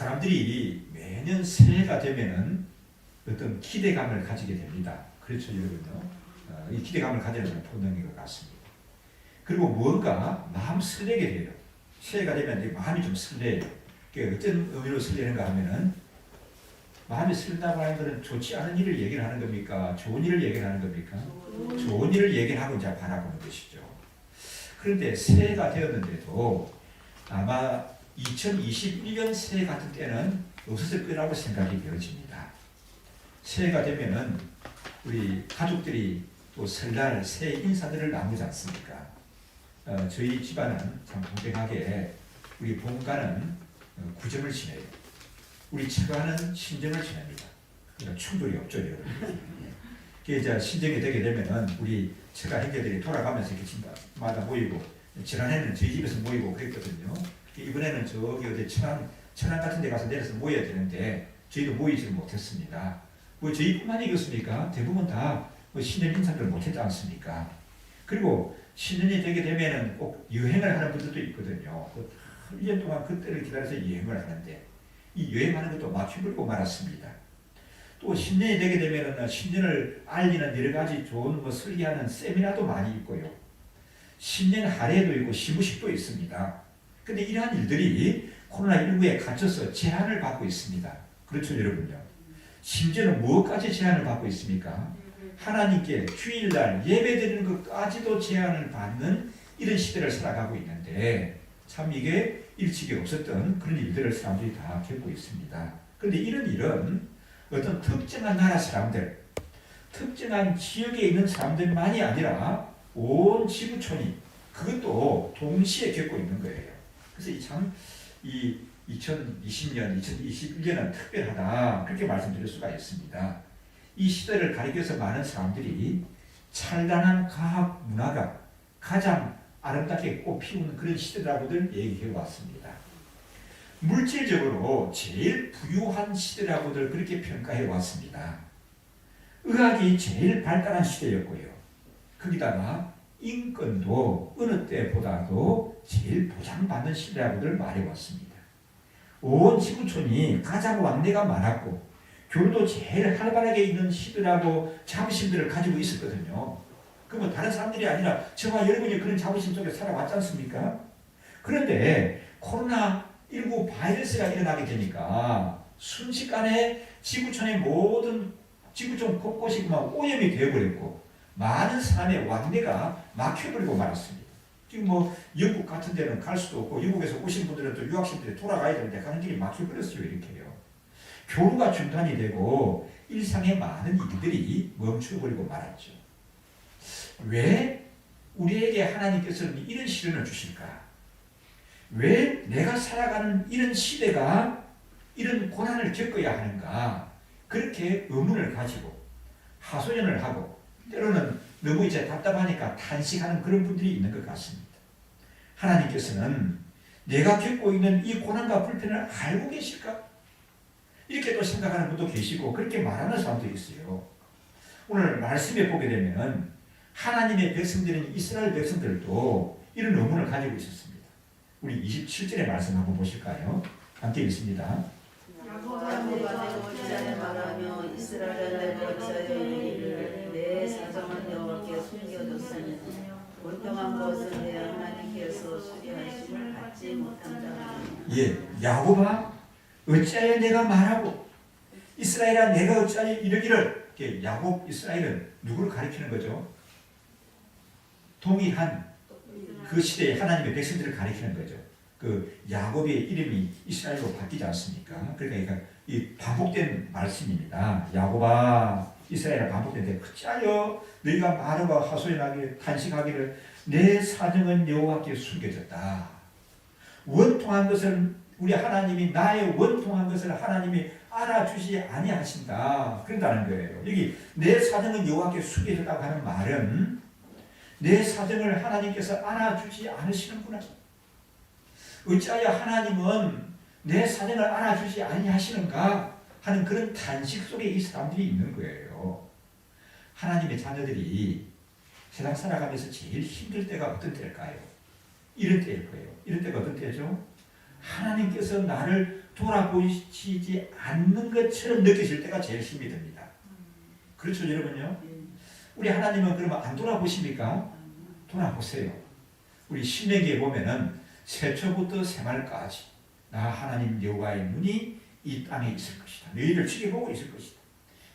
사람들이 매년 새해가 되면은 어떤 기대감을 가지게 됩니다. 그렇죠, 여러분요. 이 기대감을 가져야 되는 본능인 것 같습니다. 그리고 뭔가 마음 설레게 돼요. 새해가 되면 마음이 좀 설레요. 어떤 의미로 설레는가 하면은 마음이 설렌다고 하는 것은 좋지 않은 일을 얘기를 하는 겁니까? 좋은 일을 얘기를 하는 겁니까? 좋은 일을 얘기를 하고 이제 바라보는 것이죠. 그런데 새해가 되었는데도 아마 2021년 새해 같은 때는 없었을 거라고 생각이 되어집니다. 새해가 되면은 우리 가족들이 또 설날 새해 인사들을 나누지 않습니까? 저희 집안은 참 공평하게 우리 본가는 구정을 지내요. 우리 처가는 신정을 지냅니다. 그러니까 충돌이 없죠, 여러분. 이제 신정이 되게 되면은 우리 처가 형제들이 돌아가면서 이렇게 집마다 모이고, 지난해는 저희 집에서 모이고 그랬거든요. 이번에는 저기 어디 천안 같은 데 가서 내려서 모여야 되는데 저희도 모이지를 못했습니다. 뭐 저희뿐만이 그렇습니까? 대부분 다 신년 인사를 못했지 않습니까? 그리고 신년이 되게 되면은 꼭 여행을 하는 분들도 있거든요. 1년 동안 그때를 기다려서 여행을 하는데 이 여행하는 것도 막혀버리고 말았습니다. 또 신년이 되게 되면은 신년을 알리는 여러 가지 좋은 설계하는 세미나도 많이 있고요. 신년 할애도 있고 시무식도 있습니다. 근데 이러한 일들이 코로나19에 갇혀서 제한을 받고 있습니다. 그렇죠, 여러분요. 심지어는 무엇까지 제한을 받고 있습니까? 하나님께 주일날 예배드리는 것까지도 제한을 받는 이런 시대를 살아가고 있는데 참 이게 일찍이 없었던 그런 일들을 사람들이 다 겪고 있습니다. 그런데 이런 일은 어떤 특정한 나라 사람들, 특정한 지역에 있는 사람들만이 아니라 온 지구촌이 그것도 동시에 겪고 있는 거예요. 그래서 참 이 2020년, 2021년은 특별하다 그렇게 말씀드릴 수가 있습니다. 이 시대를 가리켜서 많은 사람들이 찬란한 과학 문화가 가장 아름답게 꽃피우는 그런 시대라고들 얘기해 왔습니다. 물질적으로 제일 부유한 시대라고들 그렇게 평가해 왔습니다. 의학이 제일 발달한 시대였고요. 거기다가 인권도 어느 때보다도 제일 보장받는 시대라고들 말해왔습니다. 온 지구촌이 가장 왕래가 많았고 교류도 제일 활발하게 있는 시대라고 자부심들을 가지고 있었거든요. 그러면 다른 사람들이 아니라 저와 여러분이 그런 자부심 속에 살아왔지 않습니까? 그런데 코로나19 바이러스가 일어나게 되니까 순식간에 지구촌의 모든 지구촌 곳곳이 오염이 되어버렸고 많은 사람의 왕래가 막혀버리고 말았습니다. 지금 영국 같은 데는 갈 수도 없고 영국에서 오신 분들은 또 유학생들이 돌아가야 되는데 가는 길이 막혀버렸어요. 이렇게요. 교류가 중단이 되고 일상의 많은 일들이 멈춰버리고 말았죠. 왜 우리에게 하나님께서는 이런 시련을 주실까? 왜 내가 살아가는 이런 시대가 이런 고난을 겪어야 하는가? 그렇게 의문을 가지고 하소연을 하고 때로는 너무 이제 답답하니까 탄식하는 그런 분들이 있는 것 같습니다. 하나님께서는 내가 겪고 있는 이 고난과 불편을 알고 계실까? 이렇게 또 생각하는 분도 계시고 그렇게 말하는 사람도 있어요. 오늘 말씀에 보게 되면 하나님의 백성들인 이스라엘 백성들도 이런 의문을 가지고 있었습니다. 우리 27절의 말씀 한번 보실까요? 함께 읽습니다. 야곱아 내가 어찌하여 말하며 이스라엘을 어찌하여 이르기를 내 사정은 여호와께 숨겨뒀으니 원통한 것은 내 하나님께서 수리하심을 받지 못한다. 야곱아 어찌하여 내가 말하고 이스라엘아 내가 어찌하여 이르기를. 야곱 이스라엘은 누구를 가리키는 거죠? 동일한 그 시대의 하나님의 백성들을 가리키는 거죠. 그 야곱의 이름이 이스라엘로 바뀌지 않습니까? 그러니까 이 반복된 말씀입니다. 야곱아 이스라엘아 반복된데 어찌하여 너희가 말하고 하소연하기를 탄식하기를 내 사정은 여호와께 숨겨졌다. 원통한 것을 우리 하나님이 나의 원통한 것을 하나님이 알아주지 아니하신다. 그런다는 거예요. 여기 내 사정은 여호와께 숨겨졌다고 하는 말은 내 사정을 하나님께서 알아주지 않으시는구나. 어찌하여 하나님은 내 사정을 알아주지 아니하시는가 하는 그런 탄식 속에 이 사람들이 있는 거예요. 하나님의 자녀들이 세상 살아가면서 제일 힘들 때가 어떤 때일까요? 이런 때일 거예요. 이런 때가 어떤 때죠? 하나님께서 나를 돌아보시지 않는 것처럼 느끼실 때가 제일 힘이 듭니다. 그렇죠, 여러분요? 우리 하나님은 그러면 안 돌아보십니까? 돌아보세요. 우리 신명기에 보면은 세초부터 새말까지 나 하나님 여호와의 눈이 이 땅에 있을 것이다. 너희를 지켜보고 있을 것이다.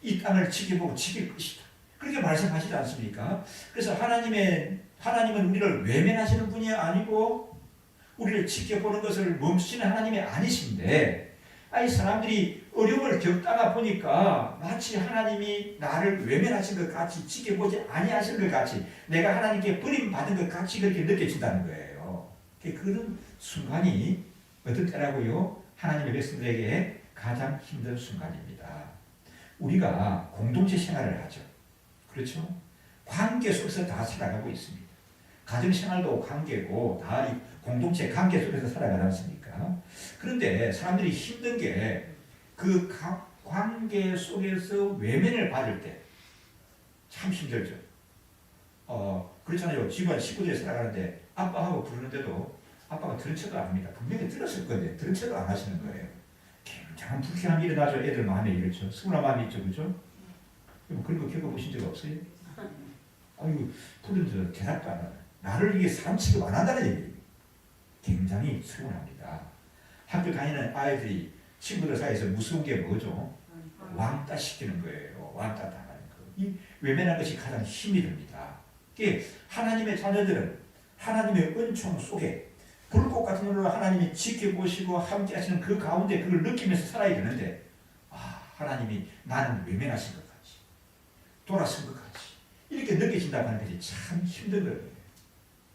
이 땅을 지켜보고 지킬 것이다. 그렇게 말씀하시지 않습니까? 그래서 하나님은 우리를 외면하시는 분이 아니고 우리를 지켜보는 것을 멈추시는 하나님이 아니신데, 아니 사람들이 어려움을 겪다가 보니까 마치 하나님이 나를 외면하신 것 같이, 지켜보지 아니하신 것 같이, 내가 하나님께 버림받은 것 같이 그렇게 느껴진다는 거예요. 그런 순간이 어떤 때라고요? 하나님의 백성들에게 가장 힘든 순간입니다. 우리가 공동체 생활을 하죠. 그렇죠? 관계 속에서 다 살아가고 있습니다. 가정생활도 관계고 다 공동체 관계 속에서 살아가지 않습니까? 그런데 사람들이 힘든 게 그 관계 속에서 외면을 받을 때 참 힘들죠. 그렇잖아요. 집안 식구들이 살아가는데 아빠하고 부르는데도 아빠가 들은 척도 안 합니다. 분명히 들었을 건데 들은 척도 안 하시는 거예요. 굉장한 불쾌함이 일어나죠. 애들 마음에 이렇죠. 서운한 마음이 있죠. 그죠? 그런 거 겪어보신 적 없어요? 아이고, 부르면서 대답도 안 하네. 나를 이게 사람 취급 안 한다는 얘기예요. 굉장히 서운합니다. 학교 다니는 아이들이 친구들 사이에서 무서운 게 뭐죠? 왕따 시키는 거예요. 왕따 당하는 거. 이 외면한 것이 가장 힘이 듭니다. 하나님의 자녀들은 하나님의 은총 속에 불꽃 같은 눈으로 하나님이 지켜보시고 함께 하시는 그 가운데 그걸 느끼면서 살아야 되는데, 하나님이 나는 외면하신 것 같이, 돌아선 것 같이 이렇게 느껴진다고 하는 것이 참 힘든 거예요.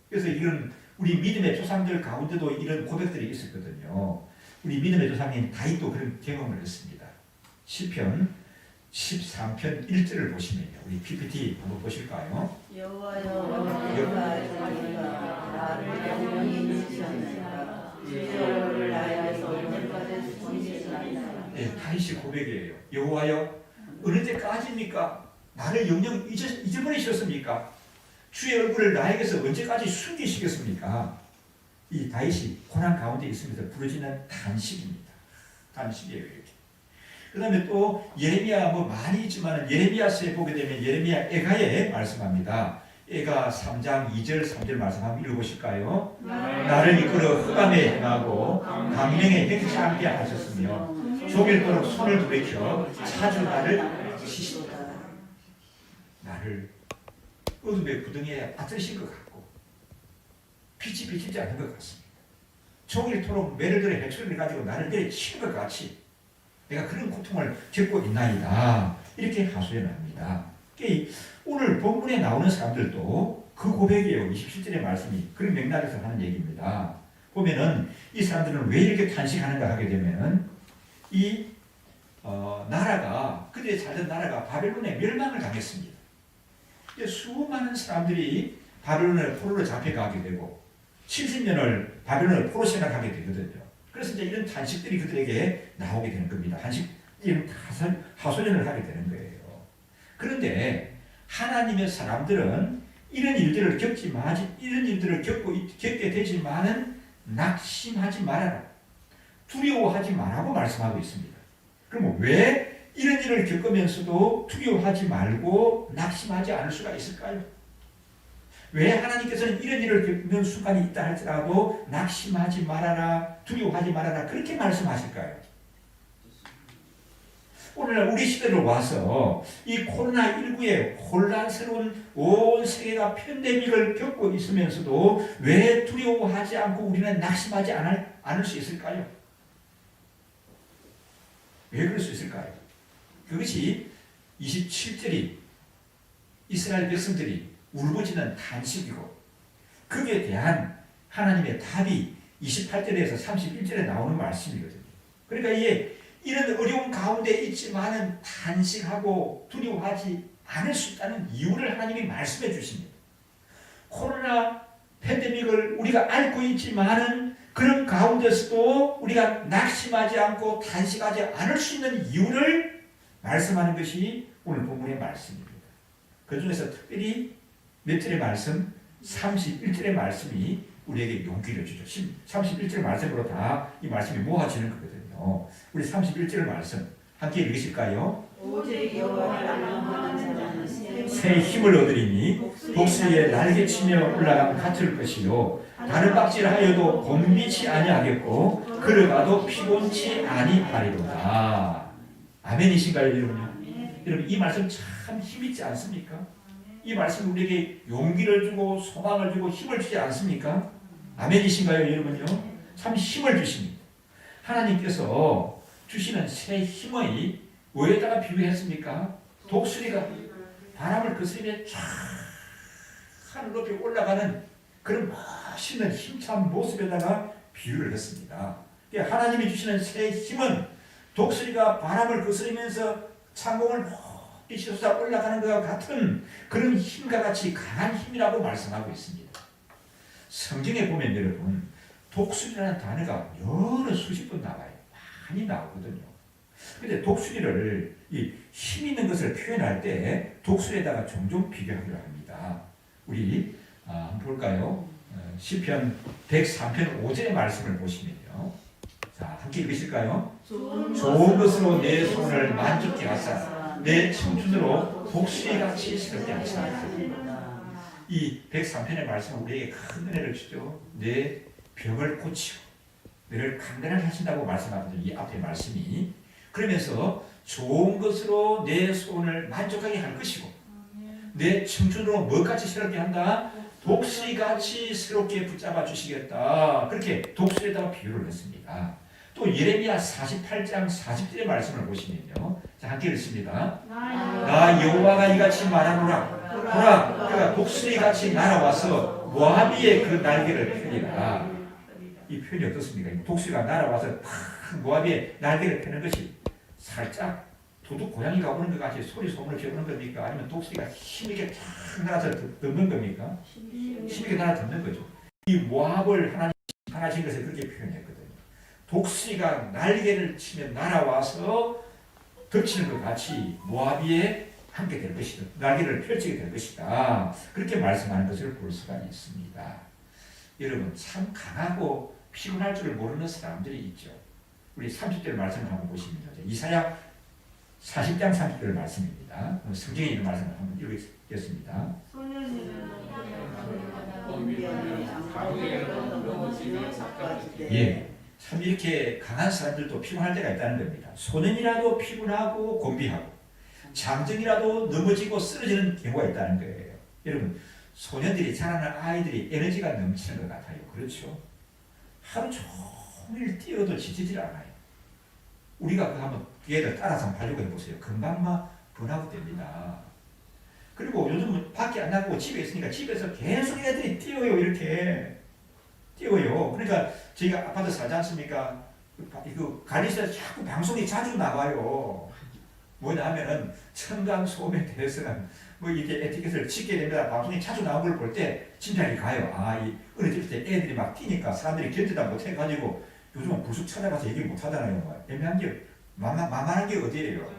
그래서 이런 우리 믿음의 조상들 가운데도 이런 고백들이 있었거든요. 우리 믿음의 조상인 다윗도 그런 경험을 했습니다. 시편 13편 1절을 보시면요. 우리 PPT 한번 보실까요? 여호와여 내가 나를 영원히 지키셨나이다. 주의 나에게서 오늘까지 지키시나이다. 네, 다윗의 고백이에요. 여호와여 어느 때까지입니까? 나를 영영 잊어버리셨습니까? 주의 얼굴을 나에게서 언제까지 숨기시겠습니까? 이 다윗이 고난 가운데 있으면서 부르짖는 단식입니다. 단식이에요, 이렇게. 그 다음에 또 예레미야 많이 있지만 예레미야서에 보게 되면 예레미야 에가에 말씀합니다. 에가 3장 2절 3절 말씀 한번 읽어보실까요? 나를 이끌어 흑암에 행하고 강명에 행치 않게 하셨으며 종일토록 손을 돌이켜 자주 나를 치시다. 나를 어둠의 구덩이에 빠뜨리신 것 같고 빛이 비치지 않는 것 같습니다. 종일토록 매를 들어 해초리를 가지고 나를 내리치는 것 같이 내가 그런 고통을 겪고 있나이다. 이렇게 하소연합니다. 오늘 본문에 나오는 사람들도 그 고백이에요. 27절의 말씀이 그런 맥락에서 하는 얘기입니다. 보면은 이 사람들은 왜 이렇게 탄식하는가 하게 되면은 이 나라가 그때 살던 나라가 바벨론에 멸망을 당했습니다. 수많은 사람들이 바벨론의 포로로 잡혀가게 되고 70년을 바벨론의 포로 생활하게 되거든요. 그래서 이제 이런 탄식들이 그들에게 나오게 되는 겁니다. 이런 하소연을 하게 되는 거예요. 그런데 하나님의 사람들은 이런 일들을 겪게 되지만은 낙심하지 말아라. 두려워하지 말라고 말씀하고 있습니다. 그럼 왜 이런 일을 겪으면서도 두려워하지 말고 낙심하지 않을 수가 있을까요? 왜 하나님께서는 이런 일을 겪는 순간이 있다 할지라도 낙심하지 말아라, 두려워하지 말아라 그렇게 말씀하실까요? 오늘날 우리 시대로 와서 이 코로나19의 혼란스러운 온 세계가 팬데믹을 겪고 있으면서도 왜 두려워하지 않고 우리는 낙심하지 않을 수 있을까요? 왜 그럴 수 있을까요? 그것이 27절이 이스라엘 백성들이 울부짖는 탄식이고 거기에 대한 하나님의 답이 28절에서 31절에 나오는 말씀이거든요. 그러니까 이런 어려운 가운데 있지만은 탄식하고 두려워하지 않을 수 있다는 이유를 하나님이 말씀해 주십니다. 코로나 팬데믹을 우리가 앓고 있지만은 그런 가운데서도 우리가 낙심하지 않고 탄식하지 않을 수 있는 이유를 말씀하는 것이 오늘 본문의 말씀입니다. 그 중에서 특별히 몇 절의 말씀? 31절의 말씀이 우리에게 용기를 주죠. 31절의 말씀으로 다 이 말씀이 모아지는 거거든요. 있거든요. 우리 31절 말씀 함께 읽으실까요? 오직 여호와를 악망하는 자는 새 힘을 얻으리니 독수리에 날개치며 올라가면 같을 것이요 다른 박질하여도 곤비치 아니하겠고 걸어가도 피곤치 아니하리로다. 아멘이신가요, 여러분요? 여러분 이 말씀 참 힘있지 않습니까? 이 말씀 우리에게 용기를 주고 소망을 주고 힘을 주지 않습니까? 아멘이신가요, 여러분요? 참 힘을 주십니다. 하나님께서 주시는 새 힘의 뭐에다가 비유했습니까? 독수리가 바람을 거스리며 쫙 하늘 높이 올라가는 그런 멋있는 힘찬 모습에다가 비유를 했습니다. 하나님이 주시는 새 힘은 독수리가 바람을 거스리면서 창공을 높이 솟아 올라가는 것과 같은 그런 힘과 같이 강한 힘이라고 말씀하고 있습니다. 성경에 보면 여러분 독수리라는 단어가 여러 수십 번 나와요. 많이 나오거든요. 근데 독수리를 이 힘 있는 것을 표현할 때 독수리에다가 종종 비교하기로 합니다. 우리 한번 볼까요? 시편 103편 5절의 말씀을 보시면요. 자, 함께 읽으실까요? 좋은 것으로 내 손을 만족케 하사 내 청춘으로 독수리같이 새롭게 하시나이다. 이 103편의 말씀은 우리에게 큰 은혜를 주죠. 내 병을 고치고 너를 강건하게 하신다고 말씀하거든요. 이 앞에 말씀이. 그러면서 좋은 것으로 내 손을 만족하게 할 것이고 내 청춘으로 뭐같이 새롭게 한다? 독수리같이 새롭게 붙잡아 주시겠다. 그렇게 독수리에다가 비유를 했습니다. 또 예레미야 48장 40절의 말씀을 보시면요. 자, 함께 읽습니다. 나 여호와가 이같이 말하노라. 보라, 그가 독수리같이 날아와서 모아비의 그 날개를 펴리라. 이 표현이 어떻습니까? 독수리가 날아와서 팍 모아비의 날개를 펴는 것이 살짝 도둑 고양이가 오는 것 같이 소리 소문을 지르는 겁니까? 아니면 독수리가 힘있게 탁 날아서 덮는 겁니까? 힘있게 날아 덮는 거죠. 이 모압을 하나님 하나신 것을 그렇게 표현했거든요. 독수리가 날개를 치며 날아와서 덮치는 것 같이 모압에 함께 될 것이다. 날개를 펼치게 될 것이다. 그렇게 말씀하는 것을 볼 수가 있습니다. 여러분 참 강하고 피곤할 줄을 모르는 사람들이 있죠. 우리 30절 말씀을 한번 보시면 이사야 40장 30절 말씀입니다. 성경에 있는 말씀을 한번 읽겠습니다. 예, 참 이렇게 강한 사람들도 피곤할 때가 있다는 겁니다. 소년이라도 피곤하고 곤비하고 장정이라도 넘어지고 쓰러지는 경우가 있다는 거예요. 여러분 소년들이 자라는 아이들이 에너지가 넘치는 것 같아요. 그렇죠? 하루 종일 뛰어도 지치질 않아요. 우리가 그 한번 얘들 따라서 한번 하려고 해보세요. 금방 막 번아웃 됩니다. 그리고 요즘은 밖에 안 나가고 집에 있으니까 집에서 계속 애들이 뛰어요. 이렇게 뛰어요. 그러니까 저희가 아파트 살지 않습니까? 그 관리소에서 자꾸 방송이 자주 나와요. 뭐냐 하면은 층간소음에 대해서는 뭐 이게 에티켓을 지켜야 됩니다. 방송이 자주 나온 걸 볼 때 진짜리 가요. 아, 이 어릴 때 애들이 막 뛰니까 사람들이 견디다 못해가지고 요즘은 부숙 찾아가서 얘기 못 하잖아요. 뭐. 애매한 게 만만한 게 어디예요?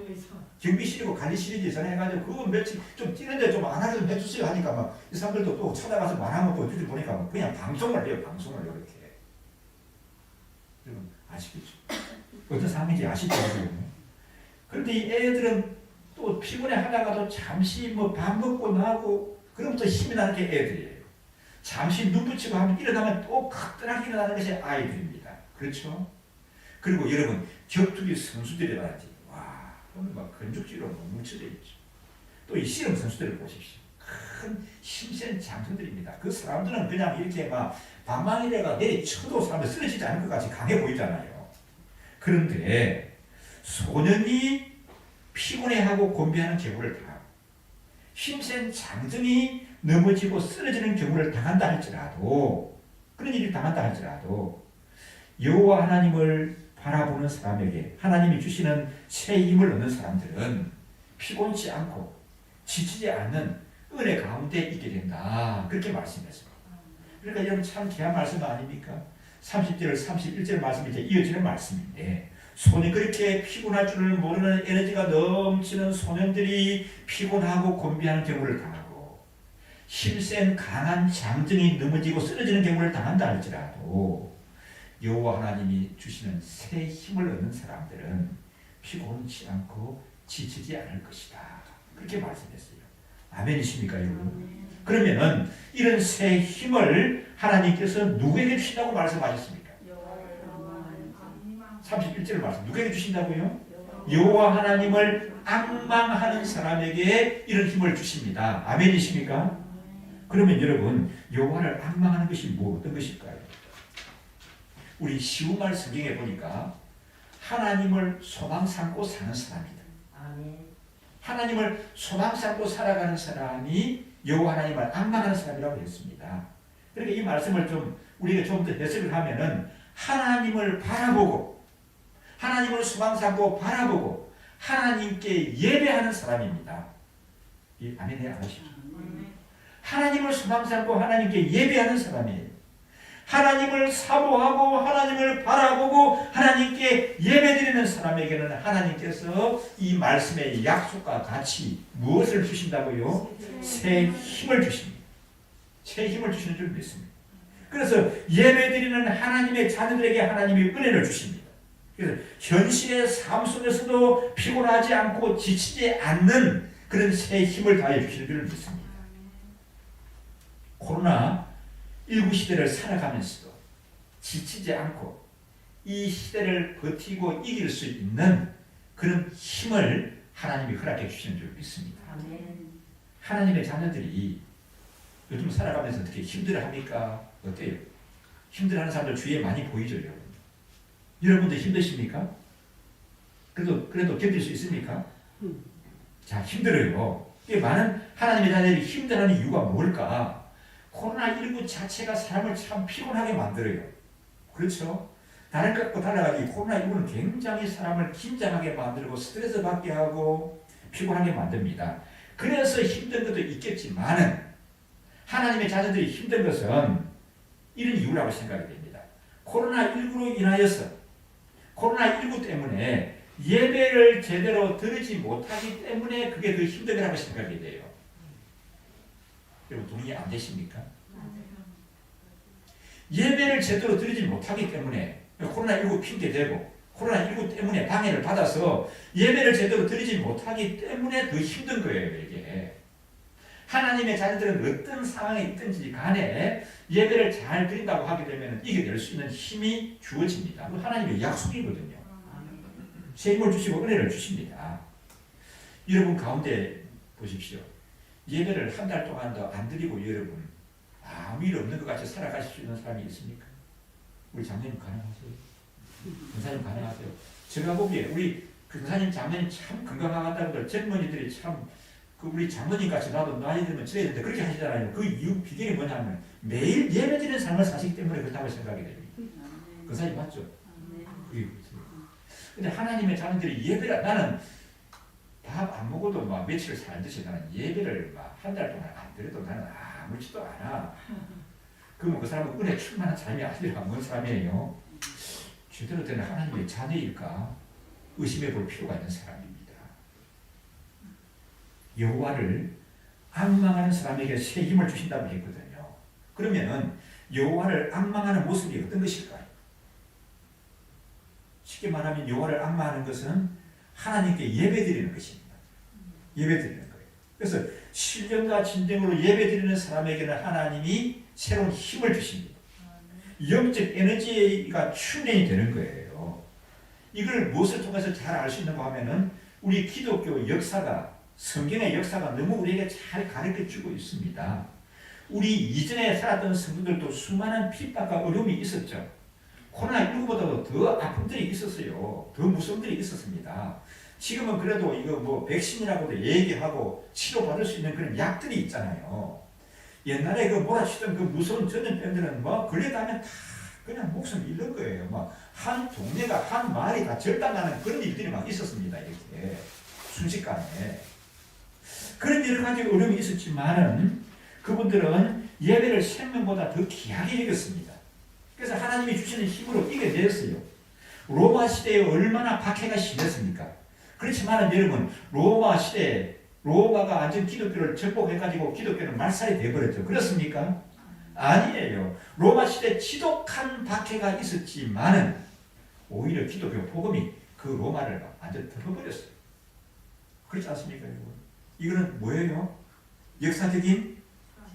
경비실이고 관리실이지 전화해가지고 그거 며칠 좀 뛰는데 좀 안 하게 좀 해주세요 하니까 막 이 사람들도 또 찾아가서 말하면 또 어떻게 보니까 뭐 그냥 방송을 해요. 방송을 이렇게. 여러분 아시겠죠? 어떤 상황인지 아시죠? 그런데 이 애들은 또 피곤해 하다가도 잠시 뭐 밥 먹고 나고 그럼 또 힘이 나는 게 애들이에요. 잠시 눈 붙이고 하면 일어나면 또 커다랗게 일어나는 것이 아이들입니다. 그렇죠? 그리고 여러분 격투기 선수들이라든지 와 오늘 막 건축지로 뭉쳐져 있죠. 또 이 씨름 선수들을 보십시오. 큰 힘센 장수들입니다. 그 사람들은 그냥 이렇게 막 방망이래가 내리쳐도 사람들 쓰러지지 않을 것 같이 강해 보이잖아요. 그런데 소년이 피곤해하고 곤비하는 경우를 당하고 힘센 장정이 넘어지고 쓰러지는 경우를 당한다 할지라도 그런 일이 당한다 할지라도 여호와 하나님을 바라보는 사람에게 하나님이 주시는 새 힘을 얻는 사람들은 피곤치 않고 지치지 않는 은혜 가운데 있게 된다. 그렇게 말씀했습니다. 그러니까 여러분 참 귀한 말씀 아닙니까? 30절 31절 말씀이 이제 이어지는 말씀인데 손이 그렇게 피곤할 줄을 모르는 에너지가 넘치는 소년들이 피곤하고 곤비하는 경우를 당하고 힘센 강한 장정이 넘어지고 쓰러지는 경우를 당한다 할지라도 여호와 하나님이 주시는 새 힘을 얻는 사람들은 피곤치 않고 지치지 않을 것이다. 그렇게 말씀했어요. 아멘이십니까 여러분? 그러면은 이런 새 힘을 하나님께서 누구에게 주신다고 말씀하셨습니까? 31절 말씀 누구에게 주신다고요? 여호와 하나님을 앙망하는 사람에게 이런 힘을 주십니다. 아멘이십니까? 그러면 여러분 여호와를 앙망하는 것이 어떤 것일까요? 우리 시우말 성경에 보니까 하나님을 소망 삼고 사는 사람이다. 하나님을 소망 삼고 살아가는 사람이 여호와 하나님을 앙망하는 사람이라고 했습니다. 그러니까 이 말씀을 좀 우리가 좀 더 해석을 하면은 하나님을 바라보고 하나님을 소망 삼고 바라보고 하나님께 예배하는 사람입니다. 이 아멘에 아시죠? 하나님을 소망 삼고 하나님께 예배하는 사람이에요. 하나님을 사모하고 하나님을 바라보고 하나님께 예배드리는 사람에게는 하나님께서 이 말씀의 약속과 같이 무엇을 주신다고요? 새 힘을 주십니다. 새 힘을 주시는 줄 믿습니다. 그래서 예배드리는 하나님의 자녀들에게 하나님이 은혜를 주십니다. 그래서 현실의 삶 속에서도 피곤하지 않고 지치지 않는 그런 새 힘을 다해 주시는 줄 믿습니다. 코로나19 시대를 살아가면서도 지치지 않고 이 시대를 버티고 이길 수 있는 그런 힘을 하나님이 허락해 주시는 줄 믿습니다. 하나님의 자녀들이 요즘 살아가면서 어떻게 힘들어합니까? 어때요? 힘들어하는 사람들 주위에 많이 보이죠, 여러분. 여러분도 힘드십니까? 그래도 견딜 수 있습니까? 자, 힘들어요. 많은 하나님의 자녀들이 힘들어하는 이유가 뭘까? 코로나19 자체가 사람을 참 피곤하게 만들어요. 그렇죠? 다른 것과 달라가지고 코로나19는 굉장히 사람을 긴장하게 만들고 스트레스 받게 하고 피곤하게 만듭니다. 그래서 힘든 것도 있겠지만은 하나님의 자녀들이 힘든 것은 이런 이유라고 생각이 됩니다. 코로나19로 인하여서 코로나19 때문에 예배를 제대로 드리지 못하기 때문에 그게 더 힘든 거라고 생각이 돼요. 여러분 동의 안 되십니까? 예배를 제대로 드리지 못하기 때문에 코로나19 핑계대고 코로나19 때문에 방해를 받아서 예배를 제대로 드리지 못하기 때문에 더 힘든 거예요. 이게 하나님의 자녀들은 어떤 상황에 있든지 간에 예배를 잘 드린다고 하게 되면 이겨낼 수 있는 힘이 주어집니다. 하나님의 약속이거든요. 새 힘을 주시고 은혜를 주십니다. 여러분 가운데 보십시오. 예배를 한 달 동안도 안 드리고 여러분 아무 일 없는 것 같이 살아가실 수 있는 사람이 있습니까? 우리 장로님 가능하세요? 권사님 가능하세요? 제가 보기에 우리 권사님 장로님 참 건강하다고들 젊은이들이 참 우리 장로님 같이 나도 나이 들면 저래야 되는데 그렇게 하시잖아요. 그 이유 비결이 뭐냐면 매일 예배드리는 삶을 사시기 때문에 그렇다고 생각이 됩니다. 권사님 맞죠? 그게 그렇습니다. 근데 하나님의 자녀들이 예배를 나는 밥 안 먹어도 막 며칠 살듯이 나는 예배를 막 한 달 동안 안 드려도 나는 아무렇지도 않아. 그러면 그 사람은 은혜 충만한 삶이 아니라 뭔 사람이에요? 제대로 된 하나님의 자녀일까 의심해 볼 필요가 있는 사람입니다. 여호와를 앙망하는 사람에게 새 힘을 주신다고 했거든요. 그러면은 여호와를 앙망하는 모습이 어떤 것일까요? 쉽게 말하면 여호와를 앙망하는 것은 하나님께 예배드리는 것입니다. 예배드리는 거예요. 그래서 신령과 진정으로 예배드리는 사람에게는 하나님이 새로운 힘을 주십니다. 영적 에너지가 충전이 되는 거예요. 이걸 무엇을 통해서 잘 알 수 있는가 하면은 우리 기독교 역사가 성경의 역사가 너무 우리에게 잘 가르쳐주고 있습니다. 우리 이전에 살았던 성도들도 수많은 핍박과 어려움이 있었죠. 코로나19보다도 더 아픔들이 있었어요. 더 무서움들이 있었습니다. 지금은 그래도 이거 뭐 백신이라고도 얘기하고 치료받을 수 있는 그런 약들이 있잖아요. 옛날에 그 몰아치던 그 무서운 전염병들은 뭐 걸려가면 다 그냥 목숨 잃는 거예요. 뭐 한 동네가 한 마을이 다 절단나는 그런 일들이 막 있었습니다. 이렇게 순식간에. 그런 여러 가지 어려움이 있었지만은 그분들은 예배를 생명보다 더 귀하게 여겼습니다. 그래서 하나님이 주시는 힘으로 이겨냈어요. 로마 시대에 얼마나 박해가 심했습니까? 그렇지만 여러분 로마 시대에 로마가 완전 기독교를 정복해가지고 기독교는 말살이 되어버렸죠. 그렇습니까? 아니에요. 로마 시대 지독한 박해가 있었지만은 오히려 기독교 복음이 그 로마를 완전 덮어버렸어요. 그렇지 않습니까, 여러분? 이거는 뭐예요? 역사적인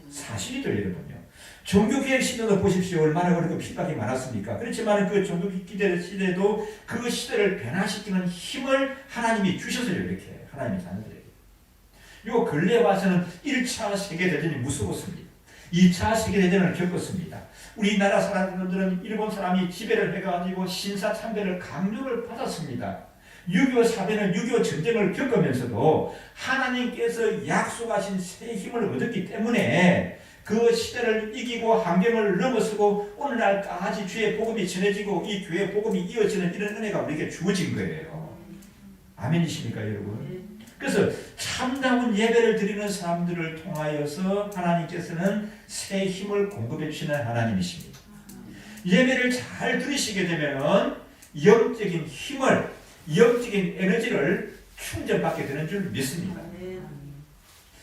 사실이죠, 여러분요. 종교개혁 시대도 보십시오. 얼마나 그렇게 핍박이 많았습니까? 그렇지만 그 종교개혁 시대도 그 시대를 변화시키는 힘을 하나님이 주셨어요. 이렇게 하나님의 자녀들에게. 요 근래에 와서는 1차 세계대전이 무서웠습니다. 2차 세계대전을 겪었습니다. 우리나라 사람들은 일본 사람이 지배를 해가지고 신사참배를 강요를 받았습니다. 6.25 사변을 6.25 전쟁을 겪으면서도 하나님께서 약속하신 새 힘을 얻었기 때문에 그 시대를 이기고 환경을 넘어서고 오늘날까지 주의 복음이 전해지고 이 교회 복음이 이어지는 이런 은혜가 우리에게 주어진 거예요. 아멘이십니까, 여러분? 그래서 참다운 예배를 드리는 사람들을 통하여서 하나님께서는 새 힘을 공급해 주시는 하나님이십니다. 예배를 잘 들으시게 되면 영적인 힘을, 영적인 에너지를 충전받게 되는 줄 믿습니다.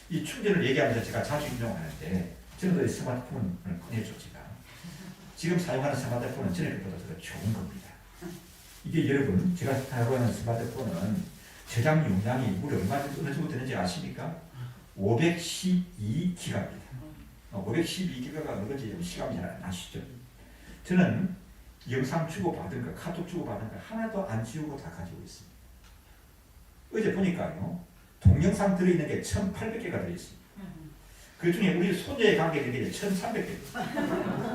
이 충전을 얘기하면서 제가 자주 인용하는데 저는 스마트폰을 꺼내죠. 지금 사용하는 스마트폰은 전에보다 더 좋은 겁니다. 이게 여러분, 제가 사용하는 스마트폰은 저장 용량이 무려 어느 정도 되는지 아십니까? 512기가입니다. 512기가가 어느 건지 시간이 잘 안 나시죠? 저는 영상 주고받은 거, 카톡 주고받은 거 하나도 안 지우고 다 가지고 있습니다. 어제 보니까요, 동영상 들어있는 게 1800개가 들어있습니다. 그 중에 우리 손녀의 관계된 게 1300개.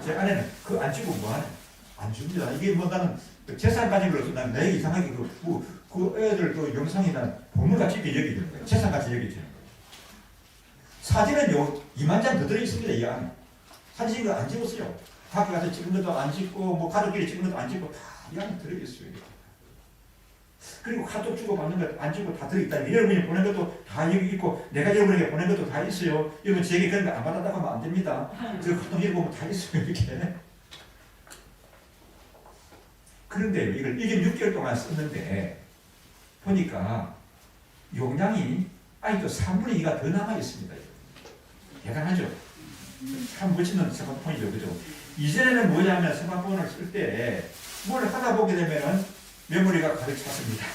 제 아내는 그거 안 지우고 뭐하네? 안 지웁니다. 이게 뭐 나는 재산 가진 걸로서 난 내 이상하게 그 애들 그 영상이나 보물같이 여기는 거예요. 재산같이 여기는 거예요. 사진은 요 2만 장 더 들어있습니다. 이 안에. 사진 찍은 거 안 찍었어요. 밖에 가서 찍은 것도 안 찍고 뭐 가족끼리 찍은 것도 안 찍고 다 이 안에 들어있어요. 그리고 카톡 주고받는 것 안 찍고 다 들어있다. 여러분이 보낸 것도 다 여기 있고 내가 여러분에게 보낸 것도 다 있어요. 여러분 저에게 그런 거 안 받았다고 하면 안 됩니다. 저 카톡 읽어보면 다 있어요. 이렇게. 그런데 이걸 1년 6개월 동안 썼는데 보니까 용량이 아직도 3분의 2가 더 남아있습니다. 대단하죠? 참 멋있는 스마트폰이죠. 그죠? 이전에는 뭐냐면 스마트폰을 쓸 때 뭘 하다 보게 되면 메모리가 가득 찼습니다.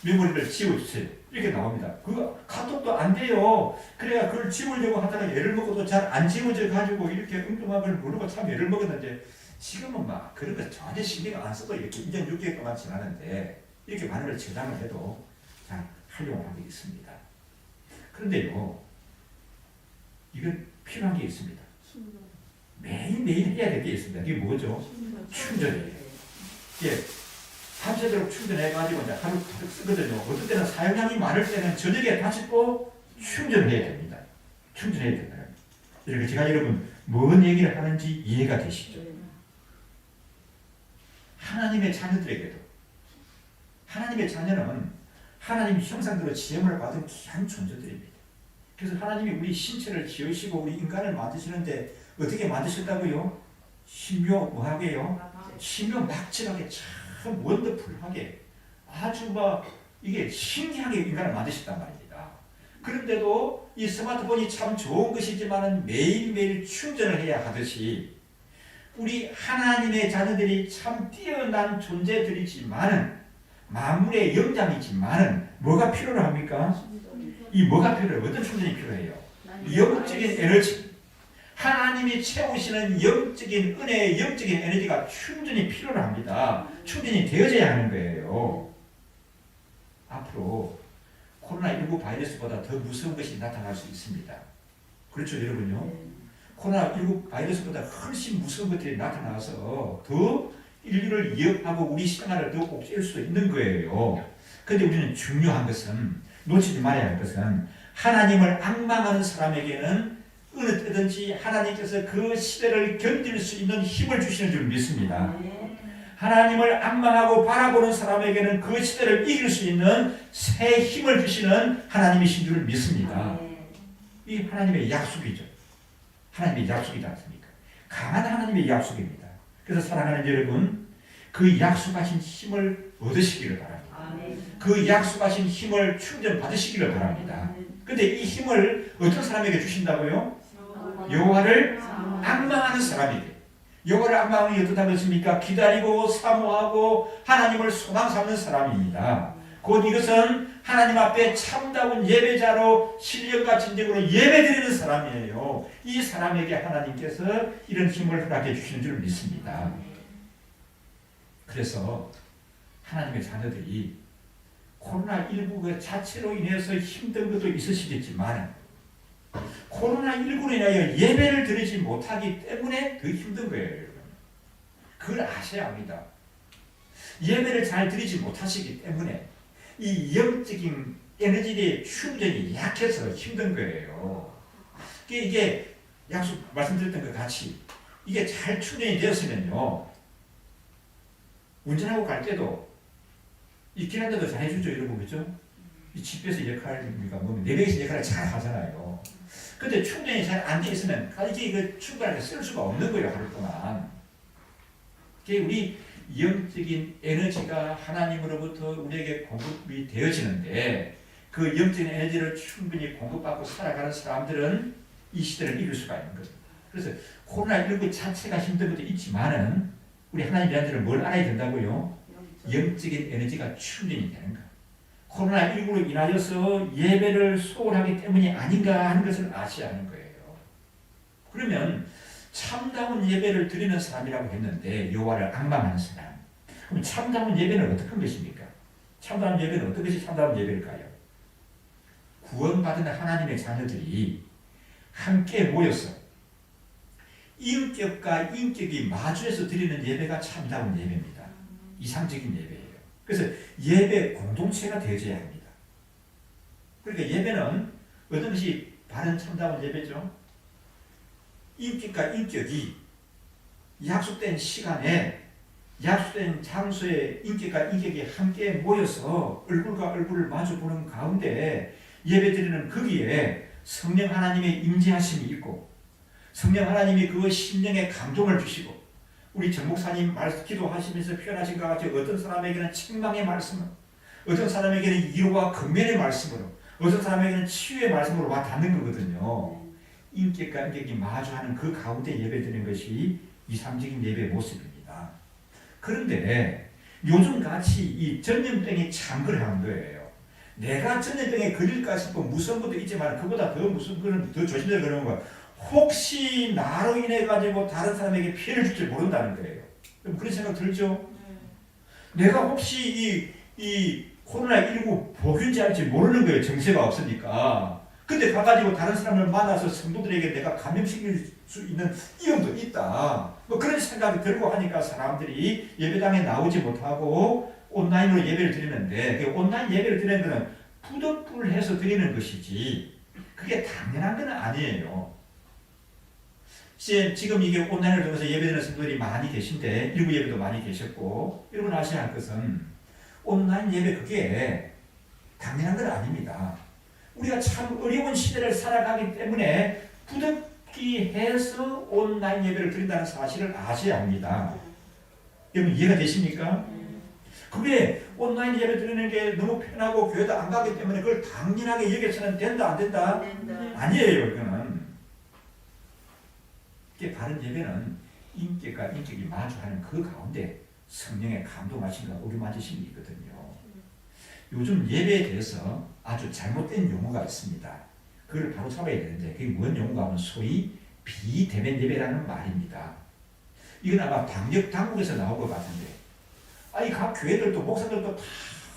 메모리를 지워주세요. 이렇게 나옵니다. 그 카톡도 안 돼요. 그래야 그걸 지우려고 하다가 애를 먹어도 잘 안 지워져 가지고 이렇게 엉뚱한 누르고 참 애를 먹었는데 지금은 막 그런 거 전혀 신경 안 써도 이렇게 2년 6개월 동안 지나는데 이렇게 많은 걸 저장을 해도 잘 활용을 하고 있습니다. 그런데요, 이건 필요한 게 있습니다. 매일매일 해야 될 게 있습니다. 이게 뭐죠? 충전이에요. 이게 밤새도록 충전해가지고 이제 하루 쓰거든요. 어떤 때는 사용량이 많을 때는 저녁에 다시 또 충전을 해야 됩니다. 충전해야 된다. 이렇게 제가 여러분 뭔 얘기를 하는지 이해가 되시죠? 하나님의 자녀들에게도 하나님의 자녀는 하나님 형상대로 지음을 받은 귀한 존재들입니다. 그래서 하나님이 우리 신체를 지으시고 우리 인간을 만드시는데 어떻게 만드셨다고요? 신묘하게요? 신묘막측하게 참 원더풀하게 아주 이게 신기하게 인간을 만드셨단 말입니다. 그런데도 이 스마트폰이 참 좋은 것이지만 매일매일 충전을 해야 하듯이 우리 하나님의 자녀들이 참 뛰어난 존재들이지만은 만물의 영장이지만은 뭐가 필요로 합니까? 이 뭐가 필요해요? 어떤 충전이 필요해요? 영적인 에너지. 하나님이 채우시는 영적인 은혜의 영적인 에너지가 충전이 필요로 합니다. 충전이 되어져야 하는 거예요. 앞으로 코로나19 바이러스보다 더 무서운 것이 나타날 수 있습니다. 그렇죠, 여러분요? 코로나19 바이러스보다 훨씬 무서운 것들이 나타나서 더 인류를 위협하고 우리 생활을 더 옥죄일 수 있는 거예요. 그런데 우리는 중요한 것은 놓치지 말아야 할 것은 하나님을 앙망하는 사람에게는 어느 때든지 하나님께서 그 시대를 견딜 수 있는 힘을 주시는 줄 믿습니다. 하나님을 앙망하고 바라보는 사람에게는 그 시대를 이길 수 있는 새 힘을 주시는 하나님이신 줄 믿습니다. 이 하나님의 약속이죠. 하나님의 약속이지 않습니까? 강한 하나님의 약속입니다. 그래서 사랑하는 여러분, 그 약속하신 힘을 얻으시기를 바랍니다. 그 약속하신 힘을 충전 받으시기를 바랍니다. 근데 이 힘을 어떤 사람에게 주신다고요? 여호와를 앙망하는 사람이 돼. 여호와를 앙망하는 게 어떻다고 했습니까? 기다리고 사모하고 하나님을 소망 삼는 사람입니다. 곧 이것은 하나님 앞에 참다운 예배자로 신령과 진정으로 예배드리는 사람이에요. 이 사람에게 하나님께서 이런 힘을 허락해 주시는 줄 믿습니다. 그래서 하나님의 자녀들이 코로나19 그 자체로 인해서 힘든 것도 있으시겠지만 코로나19로 인하여 예배를 드리지 못하기 때문에 더 힘든 거예요. 여러분. 그걸 아셔야 합니다. 예배를 잘 드리지 못하시기 때문에 이 영적인 에너지의 충전이 약해서 힘든 거예요. 이게 약속 말씀드렸던 것 같이 이게 잘 충전이 되었으면요. 운전하고 갈 때도 있긴 한데도 잘 해주죠, 여러분, 그죠? 이 집에서 역할입니까? 뭐, 내배에서 역할을 잘 하잖아요. 근데 충전이 잘 안 돼 있으면, 이게 그 충분하게 쓸 수가 없는 거예요, 하루 동안. 이게 우리 영적인 에너지가 하나님으로부터 우리에게 공급이 되어지는데, 그 영적인 에너지를 충분히 공급받고 살아가는 사람들은 이 시대를 이길 수가 있는 거죠. 그래서 코로나19 자체가 힘든 것도 있지만은, 우리 하나님의 자들은 뭘 알아야 된다고요? 영적인 에너지가 충전이 되는 것. 코로나19로 인하여서 예배를 소홀하기 때문이 아닌가 하는 것을 아셔야 하는 거예요. 그러면 참다운 예배를 드리는 사람이라고 했는데 여호와를 앙망하는 사람. 그럼 참다운 예배는 어떤 것입니까? 참다운 예배는 어떤 것이 참다운 예배일까요? 구원받은 하나님의 자녀들이 함께 모여서 인격과 인격이 마주해서 드리는 예배가 참다운 예배입니다. 이상적인 예배예요. 그래서 예배 공동체가 되어져야 합니다. 그러니까 예배는 어떤 것이 바른 참다운 예배죠? 인격과 인격이 약속된 시간에 약속된 장소에 인격과 인격이 함께 모여서 얼굴과 얼굴을 마주보는 가운데 예배드리는 거기에 성령 하나님의 임재하심이 있고 성령 하나님이 그 심령에 감동을 주시고 우리 정 목사님 기도하시면서 표현하신 것 같이 어떤 사람에게는 책망의 말씀을 어떤 사람에게는 위로와 긍면의 말씀으로 어떤 사람에게는 치유의 말씀으로 와 닿는 거거든요. 인격과 인격이 마주하는 그 가운데 예배드리는 것이 이상적인 예배의 모습입니다. 그런데 요즘같이 이 전염병이 창궐한 거예요. 내가 전염병에 걸릴까 싶어 무서운 것도 있지만 그보다 더 무서운 거는 더 조심해야 그러는 거야. 혹시 나로 인해 가지고 다른 사람에게 피해를 줄지 모른다는 거예요. 그런 생각 들죠? 내가 혹시 이 코로나19 복균지 할지 모르는 거예요. 정세가 없으니까. 근데 가가지고 다른 사람을 만나서 성도들에게 내가 감염시킬 수 있는 위험도 있다. 뭐 그런 생각이 들고 하니까 사람들이 예배당에 나오지 못하고 온라인으로 예배를 드리는데 온라인 예배를 드리는 것은 부득불해서 드리는 것이지 그게 당연한 건 아니에요. 지금 이게 온라인을 통해서 예배드리는 성도들이 많이 계신데 일부 예배도 많이 계셨고 여러분 아셔야 할 것은 온라인 예배 그게 당연한 건 아닙니다. 우리가 참 어려운 시대를 살아가기 때문에 부득이 해서 온라인 예배를 드린다는 사실을 아셔야 합니다. 여러분 이해가 되십니까? 그게 온라인 예배 드리는 게 너무 편하고 교회도 안 가기 때문에 그걸 당연하게 여겨서는 된다 안 된다? 아니에요. 이거는. 이게 바른 예배는 인격과 인격이 마주하는 그 가운데 성령의 감동하심과 어루만지심이 있거든요. 요즘 예배에 대해서 아주 잘못된 용어가 있습니다. 그걸 바로 잡아야 되는데 그게 뭔 용어가 하면 소위 비대면 예배라는 말입니다. 이건 아마 방역 당국에서 나온 것 같은데 아니 각 교회들도 목사들도 다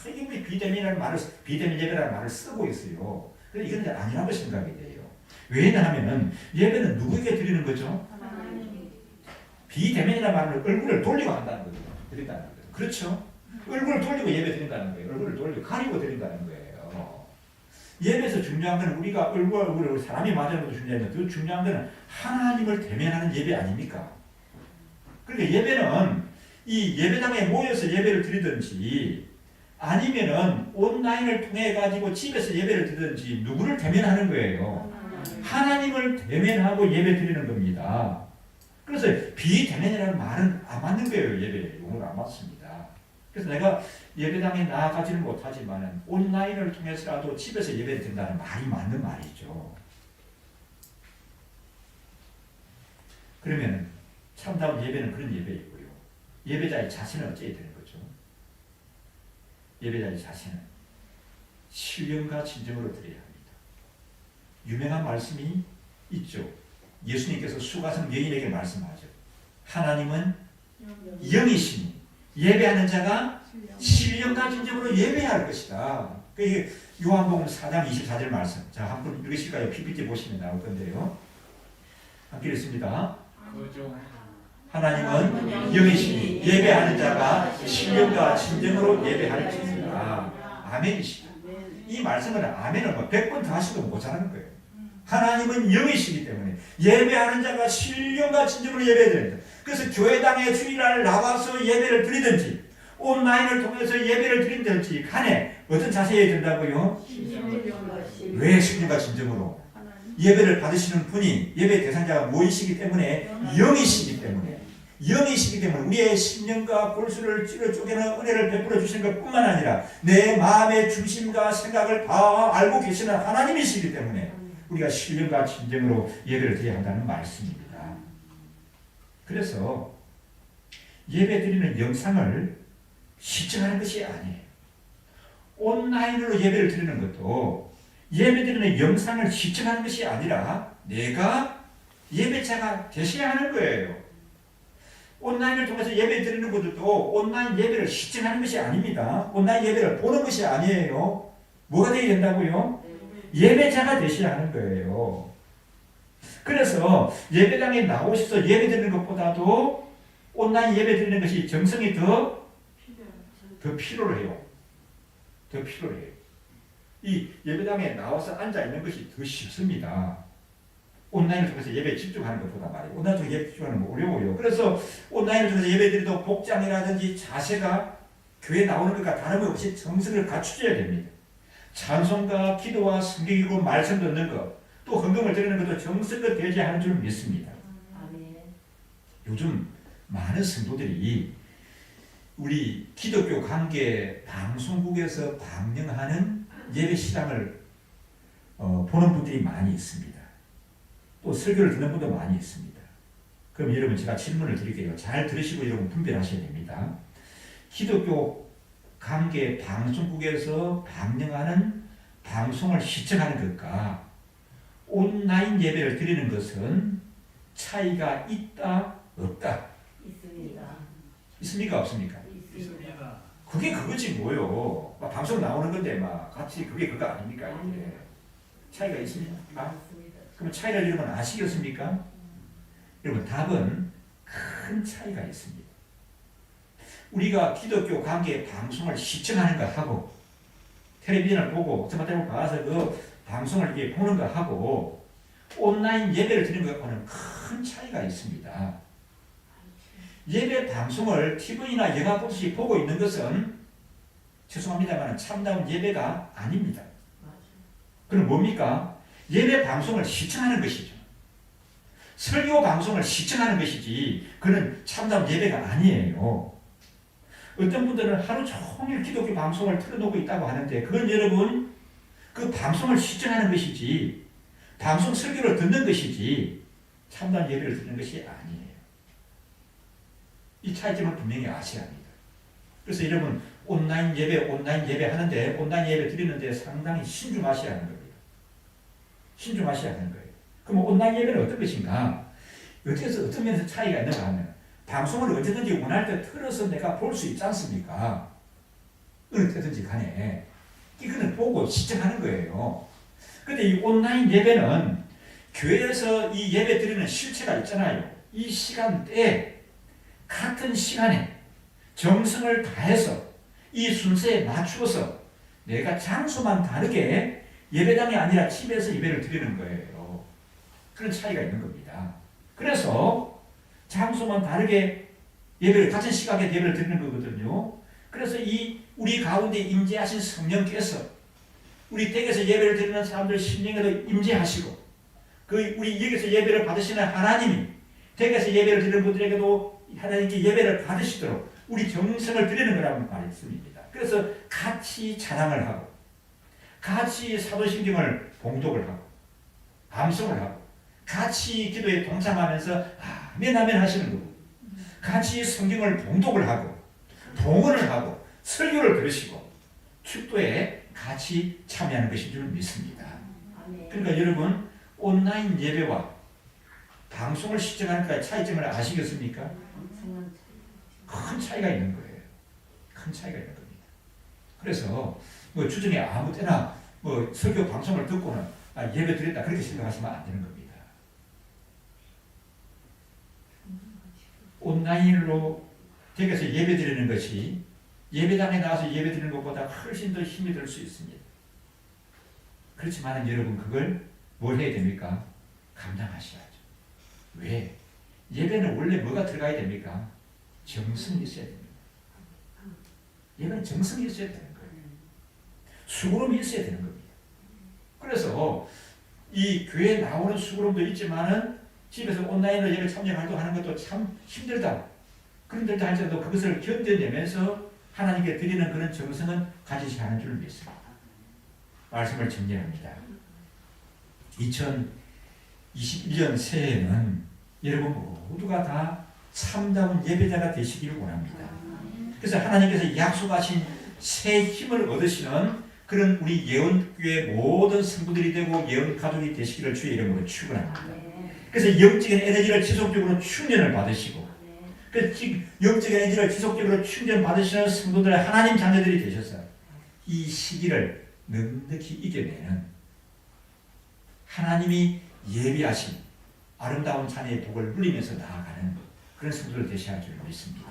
이게 비대면 예배라는 말을 쓰고 있어요. 그런데 이건 아니라고 생각이 돼요. 왜냐하면 예배는 누구에게 드리는 거죠? 비대면이라는 말은 얼굴을 돌리고 한다는 거죠. 드린다는 거죠. 그렇죠? 얼굴을 돌리고 예배 드린다는 거예요. 얼굴을 돌리고 가리고 드린다는 거예요. 예배에서 중요한 것은 우리가 얼굴을 사람이 맞아는 것도 중요한데 더 중요한 것은 하나님을 대면하는 예배 아닙니까? 그러니까 예배는 이 예배당에 모여서 예배를 드리든지 아니면은 온라인을 통해 가지고 집에서 예배를 드리든지 누구를 대면하는 거예요? 하나님을 대면하고 예배 드리는 겁니다. 그래서 비대면이라는 말은 안 맞는 거예요. 예배 용어가 안 맞습니다. 그래서 내가 예배당에 나아가지는 못하지만 온라인을 통해서라도 집에서 예배를 드린다는 말이 맞는 말이죠. 그러면 참다운 예배는 그런 예배이고요. 예배자의 자신은 어찌해야 되는 거죠? 예배자의 자신은 신령과 진정으로 드려야 합니다. 유명한 말씀이 있죠. 예수님께서 수가성 여인에게 말씀하죠. 하나님은 영이시니 예배하는 자가 신령과 진정으로 예배할 것이다. 그 요한복음 4장 24절 말씀. 자, 한번 읽으실까요? PPT 보시면 나올 건데요. 함께 읽습니다. 하나님은 영이시니 예배하는 자가 신령과 진정으로 예배할지니라. 아멘이시다. 이 말씀은 아멘을 100번 더 하셔도 모자라는 거예요. 하나님은 영이시기 때문에 예배하는 자가 신령과 진정으로 예배해야 된다. 그래서 교회당에 주일날 나와서 예배를 드리든지 온라인을 통해서 예배를 드리든지 간에 어떤 자세해야 된다고요? 왜 신령과 진정으로? 예배를 받으시는 분이 예배 대상자가 뭐이시기 때문에 영이시기 때문에 우리의 심령과 골수를 찔러 쪼개는 은혜를 베풀어 주시는 것뿐만 아니라 내 마음의 중심과 생각을 다 알고 계시는 하나님이시기 때문에 우리가 신령과 진정으로 예배를 드려야 한다는 말씀입니다. 그래서 예배 드리는 영상을 시청하는 것이 아니에요. 온라인으로 예배를 드리는 것도 예배 드리는 영상을 시청하는 것이 아니라 내가 예배자가 되셔야 하는 거예요. 온라인을 통해서 예배 드리는 것도 온라인 예배를 시청하는 것이 아닙니다. 온라인 예배를 보는 것이 아니에요. 뭐가 되어야 된다고요? 예배자가 되셔야 하는 거예요. 그래서 예배당에 나오셔서 예배 드리는 것보다도 온라인 예배 드리는 것이 정성이 더 필요해요. 더 필요해요. 이 예배당에 나와서 앉아 있는 것이 더 쉽습니다. 온라인을 통해서 예배에 집중하는 것보다 말이에요. 온라인 통해서 예배 집중하는 거 어려워요. 그래서 온라인을 통해서 예배 드리도 복장이라든지 자세가 교회 나오는 것과 다름없이 정성을 갖추셔야 됩니다. 찬송과 기도와 성경 읽고 말씀 듣는 것, 또 헌금을 드리는 것도 정성껏 되어야 하는 줄 믿습니다. 요즘 많은 성도들이 우리 기독교 관계 방송국에서 방영하는 예배 시간을 보는 분들이 많이 있습니다. 또 설교를 듣는 분도 많이 있습니다. 그럼 여러분 제가 질문을 드릴게요. 잘 들으시고 여러분 분별하셔야 됩니다. 기독교 관계 방송국에서 방영하는 방송을 시청하는 것과 온라인 예배를 드리는 것은 차이가 있다, 없다? 있습니까, 없습니까? 있습니다. 그게 그거지 뭐요. 방송 나오는 건데 같이 그게 그거 아닙니까? 이게 차이가 있습니까? 그럼 차이를 여러분 아시겠습니까? 여러분 답은 큰 차이가 있습니다. 우리가 기독교 관계 방송을 시청하는 거 하고 텔레비전을 보고 스마트폰 가서 그 방송을 이렇게 보는 거 하고 온라인 예배를 드리는 것과는 큰 차이가 있습니다. 예배 방송을 TV나 영화 보듯이 보고 있는 것은 죄송합니다만 참다운 예배가 아닙니다. 그럼 뭡니까? 예배 방송을 시청하는 것이죠. 설교 방송을 시청하는 것이지 그는 참다운 예배가 아니에요. 어떤 분들은 하루 종일 기독교 방송을 틀어놓고 있다고 하는데 그건 여러분 그 방송을 시청하는 것이지 방송 설교를 듣는 것이지 참다운 예배를 듣는 것이 아니에요. 이 차이점을 분명히 아셔야 합니다. 그래서 여러분 온라인 예배 하는데 온라인 예배 드리는데 상당히 신중하셔야 하는 겁니다. 신중하셔야 하는 거예요. 그럼 온라인 예배는 어떤 것인가? 어떤 면에서 차이가 있는가 하면 방송을 언제든지 원할 때 틀어서 내가 볼 수 있지 않습니까? 어느 때든지 간에 이거는 보고 시청하는 거예요. 근데 이 온라인 예배는 교회에서 이 예배 드리는 실체가 있잖아요. 이 시간대에 같은 시간에 정성을 다해서 이 순서에 맞추어서 내가 장소만 다르게 예배당이 아니라 집에서 예배를 드리는 거예요. 그런 차이가 있는 겁니다. 그래서 장소만 다르게 같은 시각에 예배를 드리는 거거든요. 그래서 이 우리 가운데 임재하신 성령께서 우리 댁에서 예배를 드리는 사람들 심령에도 임재하시고 우리 여기서 예배를 받으시는 하나님이 댁에서 예배를 드리는 분들에게도 하나님께 예배를 받으시도록 우리 정성을 드리는 거라는 말씀입니다. 그래서 같이 찬양을 하고 같이 사도신경을 봉독을 하고 암송을 하고 같이 기도에 동참하면서 아멘 하시는 거고, 같이 성경을 봉독을 하고 봉헌을 하고 설교를 들으시고 축도에 같이 참여하는 것인 줄 믿습니다. 그러니까 여러분, 온라인 예배와 방송을 시청하니까 차이점을 아시겠습니까? 큰 차이가 있는 거예요. 큰 차이가 있는 겁니다. 그래서 뭐 주중에 아무 때나 뭐 설교 방송을 듣고는 예배 드렸다 그렇게 생각하시면 안 되는 겁니다. 온라인으로 댁에서 예배 드리는 것이 예배당에 나와서 예배 드리는 것보다 훨씬 더 힘이 들 수 있습니다. 그렇지만 여러분, 그걸 뭘 해야 됩니까? 감당하셔야죠. 왜? 예배는 원래 뭐가 들어가야 됩니까? 정성이 있어야 됩니다. 예배는 정성이 있어야 되는 거예요. 수고름이 있어야 되는 겁니다. 그래서 이 교회에 나오는 수고름도 있지만은 집에서 온라인으로 예배 참여 활동하는 것도 참 힘들다. 그런데도 할지라도 그것을 견뎌내면서 하나님께 드리는 그런 정성은 가지셔야 하는 줄 믿습니다. 말씀을 정리합니다. 2021년 새해에는 여러분 모두가 다 참다운 예배자가 되시기를 원합니다. 그래서 하나님께서 약속하신 새 힘을 얻으시는 그런 우리 예언교회 모든 성도들이 되고 예언 가족이 되시기를 주의 이름으로 축원합니다. 그래서 영적인 에너지를 지속적으로 충전을 받으시고, 그래서 영적인 에너지를 지속적으로 충전 받으시는 성도들, 하나님 자녀들이 되셔서 이 시기를 넉넉히 이겨내는 하나님이 예비하신 아름다운 자녀의 복을 누리면서 나아가는 그런 성도들 되셔야 할 줄 믿습니다.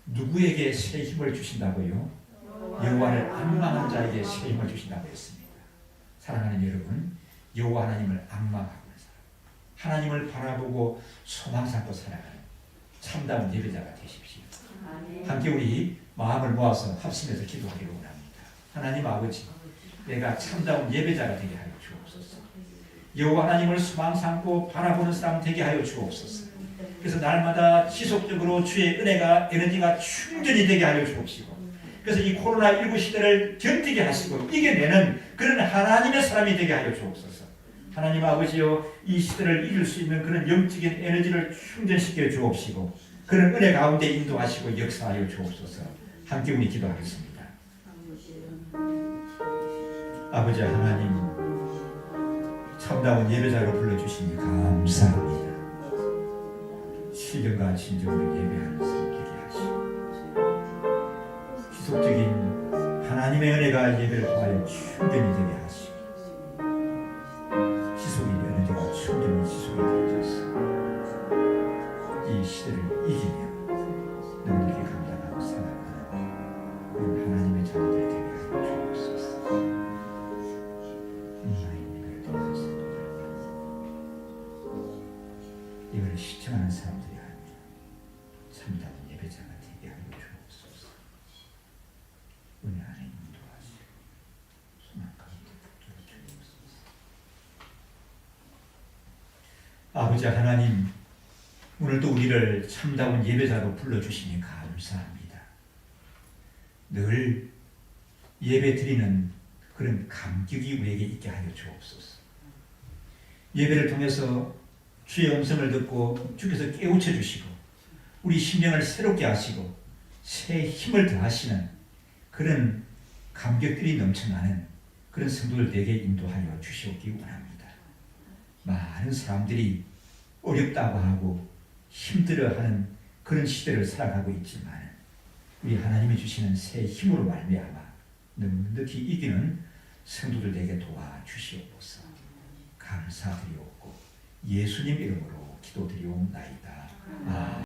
누구에게 새 힘을 주신다고요? 여호와를 악망하는 자에게 새 힘을 주신다고 했습니다. 사랑하는 여러분, 여호와 하나님을 악망하고 하나님을 바라보고 소망 삼고 살아가는 참다운 예배자가 되십시오. 함께 우리 마음을 모아서 합심해서 기도하기를 원합니다. 하나님 아버지, 내가 참다운 예배자가 되게 하여 주옵소서. 여호와 하나님을 소망 삼고 바라보는 사람 되게 하여 주옵소서. 그래서 날마다 지속적으로 주의 은혜가, 에너지가 충전이 되게 하여 주옵시고, 그래서 이 코로나19 시대를 견디게 하시고 이겨내는 그런 하나님의 사람이 되게 하여 주옵소서. 하나님 아버지여, 이 시대를 이길 수 있는 그런 영적인 에너지를 충전시켜 주옵시고 그런 은혜 가운데 인도하시고 역사하여 주옵소서. 함께 우리 기도하겠습니다. 아버지 하나님, 참다운 예배자로 불러주시니 감사합니다. 신령과 진정으로 예배하는 삶 되게 하시고 지속적인 하나님의 은혜가 예배를 통하여 충전이 되게 하시고 충전이 지속이 되어져서 이 시대를 이기며 넉넉히 감당하고 살아가는 그런 하나님의 자녀들이 되게 하여 주옵소서. 하나님 예배를 드리겠습니다. 이걸 시청하는 사람들이 아니라 참다운 예배자가 되게 하여 주옵소서. 은혜 안에 인도하시고 소망 가운데 붙들어 주옵소서. 아버지 하나님, 오늘도 우리를 참다운 예배자로 불러주시니 감사합니다. 늘 예배 드리는 그런 감격이 우리에게 있게 하여 주옵소서. 예배를 통해서 주의 음성을 듣고 주께서 깨우쳐 주시고 우리 심령을 새롭게 하시고 새 힘을 더하시는 그런 감격들이 넘쳐나는 그런 성도들 되게 인도하여 주시옵기 원합니다. 많은 사람들이 어렵다고 하고 힘들어하는 그런 시대를 살아가고 있지만 우리 하나님이 주시는 새 힘으로 말미암아 넉넉히 이기는 성도들에게 도와주시옵소서. 감사드리옵고 예수님 이름으로 기도드리옵나이다. 아멘.